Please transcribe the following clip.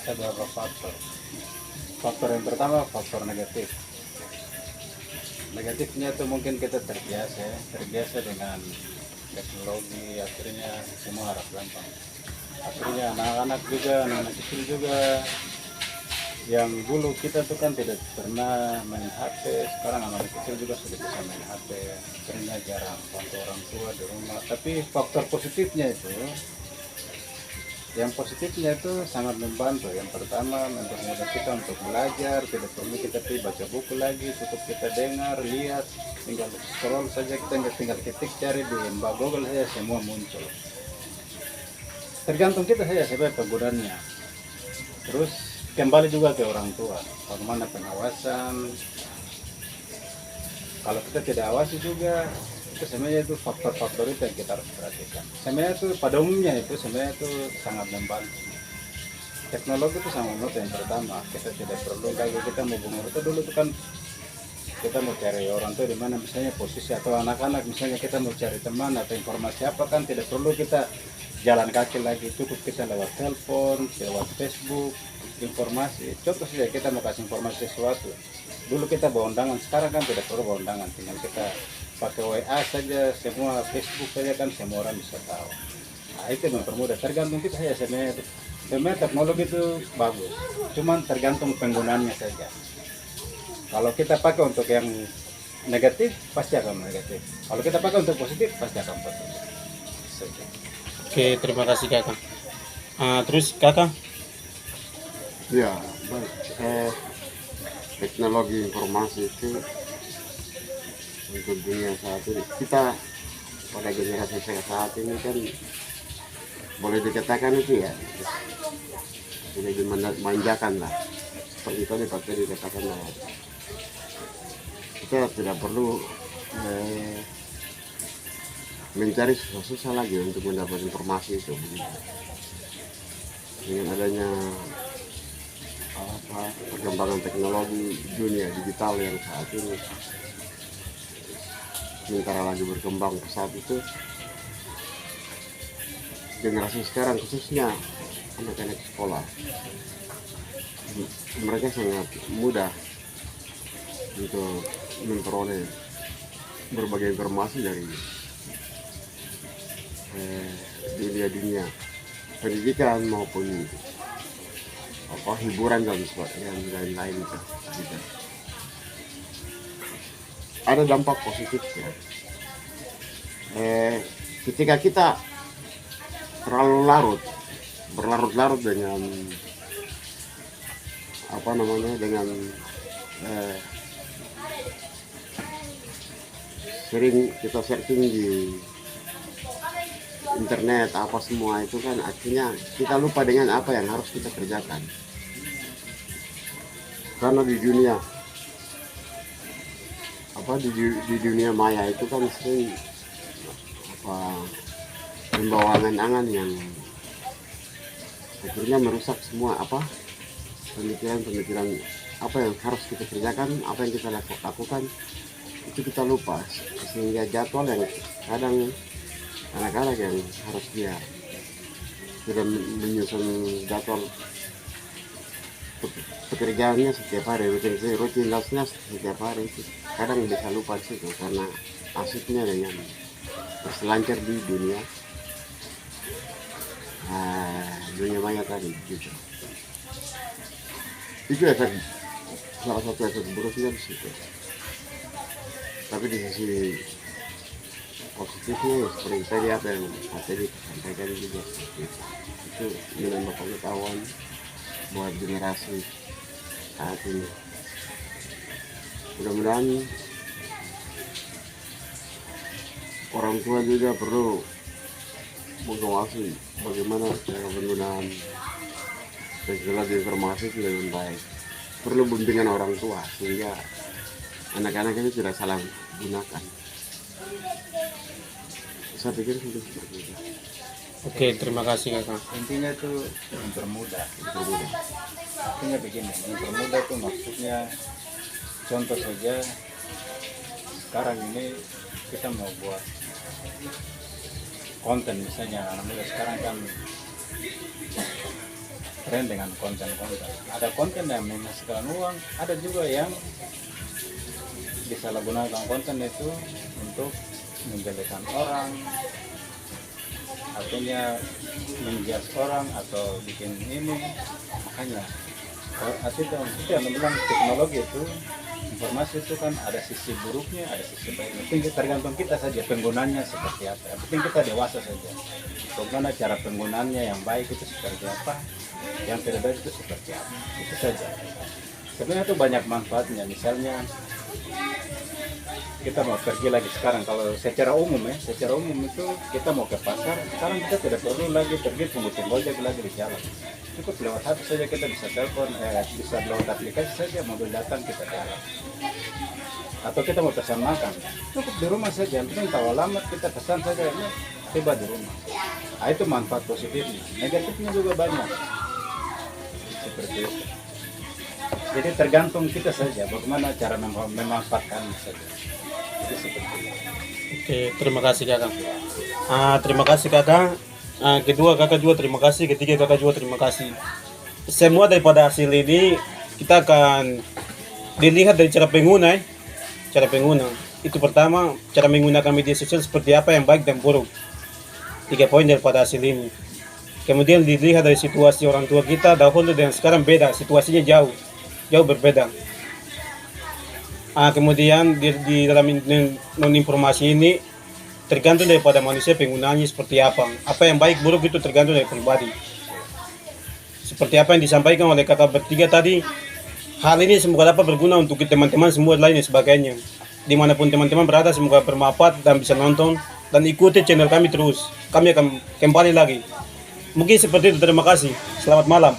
Ada beberapa faktor. Faktor yang pertama faktor negatif. Negatifnya itu mungkin kita terbiasa ya, terbiasa dengan teknologi, akhirnya semua harus gampang. Akhirnya anak-anak juga, anak-anak kecil juga yang dulu kita tuh kan tidak pernah main HP, sekarang anak kecil juga sudah bisa main HP, akhirnya jarang bantu orang tua di rumah. Tapi faktor positifnya itu, yang positifnya itu sangat membantu. Yang pertama mempermudah kita untuk belajar, tidak perlu kita pergi baca buku lagi, cukup kita dengar, lihat, tinggal scroll saja, kita tinggal ketik cari di Mbak Google saja semua muncul. Tergantung kita saja sebagai penggunanya. Terus kembali juga ke orang tua, bagaimana pengawasan. Kalau kita tidak awasi juga, itu sebenarnya itu faktor-faktor itu yang kita harus perhatikan. Sebenarnya itu pada umumnya itu sebenarnya itu sangat membantu. Teknologi itu sangat membantu. Yang pertama, kita tidak perlu lagi kita mau bunga itu dulu itu kan kita mau cari orang tua di mana misalnya posisi atau anak-anak misalnya kita mau cari teman atau informasi apa kan tidak perlu kita jalan kaki lagi, cukup kita lewat telepon, lewat Facebook, informasi. Contoh saja kita mau kasih informasi sesuatu. Dulu kita bawa undangan, sekarang kan tidak perlu bawa undangan, tinggal kita pakai WA saja, semua Facebook saja kan semua orang bisa tahu. Nah, itu mempermudah, tergantung kita saja sebenarnya. Sebenarnya teknologi itu bagus, cuman tergantung penggunaannya saja. Kalau kita pakai untuk yang negatif, pasti akan negatif. Kalau kita pakai untuk positif, pasti akan positif. Oke, terima kasih kakak. Terus kakak? Ya, baik. Teknologi informasi itu untuk dunia saat ini, kita pada generasi saya saat ini kan boleh dikatakan itu ya sudah dimanjakan lah. Seperti tadi Pak Teddy dikatakan bahwa kita tidak perlu mencari susah-susah lagi untuk mendapat informasi itu. Dengan adanya perkembangan teknologi dunia digital yang saat ini sementara lagi berkembang pesat itu, generasi sekarang khususnya anak-anak sekolah, mereka sangat mudah untuk memperoleh berbagai informasi dari dunia pendidikan maupun hiburan dan lain-lain itu. Ada dampak positifnya. Ketika kita terlalu berlarut-larut dengan dengan sering kita searching di internet apa semua itu kan akhirnya kita lupa dengan apa yang harus kita kerjakan. Karena di dunia maya itu kan sering membawa angan-angan yang akhirnya merusak semua pemikiran apa yang harus kita kerjakan, apa yang kita lakukan itu kita lupa, sehingga jadwal yang kadang anak-anak yang harus dia sudah menyusun jadwal pekerjaannya setiap hari, rutinitasnya setiap hari itu kadang bisa lupa di situ karena asiknya dengan berselancar di dunia maya tadi gitu. Itu salah satu efek buruknya di situ. Tapi di sisi positifnya seperti tadi apa yang tadi sampaikan juga, itu menambah pengetahuan buat generasi saat ini. Mudah-mudahan orang tua juga perlu mengawasi bagaimana cara penggunaan teknologi informasi itu dengan baik. Perlu bimbingan orang tua sehingga anak-anak itu tidak salah gunakan. Saya pikir itu seperti itu. Oke, terima kasih kakak. Intinya itu mempermudah. Artinya begini, mempermudah itu maksudnya contoh saja sekarang ini kita mau buat konten misalnya, anak muda sekarang kan tren dengan konten-konten. Ada konten yang menghasilkan uang, ada juga yang disalahgunakan konten itu untuk menjelekan orang, artinya menjudge orang atau bikin ini. Makanya itu yang bilang teknologi itu, informasi itu kan ada sisi buruknya, ada sisi baiknya. Itu tergantung kita saja penggunanya seperti apa. Yang penting kita dewasa saja. Bagaimana cara penggunaannya, yang baik itu seperti apa, yang tidak baik itu seperti apa. Itu saja. Sebenarnya itu banyak manfaatnya. Misalnya kita mau pergi lagi sekarang, kalau secara umum itu kita mau ke pasar, sekarang kita tidak perlu lagi pergi tunggu ojek lagi di jalan. Cukup lewat HP saja kita bisa telepon, bisa lewat aplikasi saja, mobil datang kita jalan. Atau kita mau pesan makan, cukup di rumah saja, yang penting tahu alamat, kita pesan saja, ini tiba di rumah. Nah, itu manfaat positifnya. Negatifnya juga banyak, seperti itu. Jadi tergantung kita saja bagaimana cara memanfaatkannya saja. Jadi seperti itu. Oke, terima kasih kakak. Terima kasih kakak. Kedua kakak juga terima kasih, ketiga kakak juga terima kasih. Semua daripada hasil ini kita akan dilihat dari cara pengguna, cara pengguna. Itu pertama, cara menggunakan media sosial seperti apa yang baik dan buruk. 3 poin daripada hasil ini. Kemudian dilihat dari situasi orang tua kita dahulu dan sekarang beda, situasinya jauh berbeda. Kemudian di dalam non-informasi ini tergantung daripada manusia penggunaannya seperti apa yang baik buruk itu tergantung dari pribadi. Seperti apa yang disampaikan oleh kakak bertiga tadi, hal ini semoga dapat berguna untuk teman-teman semua lain dan sebagainya. Dimanapun teman-teman berada, semoga bermanfaat dan bisa nonton dan ikuti channel kami terus. Kami akan kembali lagi. Mungkin seperti itu, terima kasih. Selamat malam.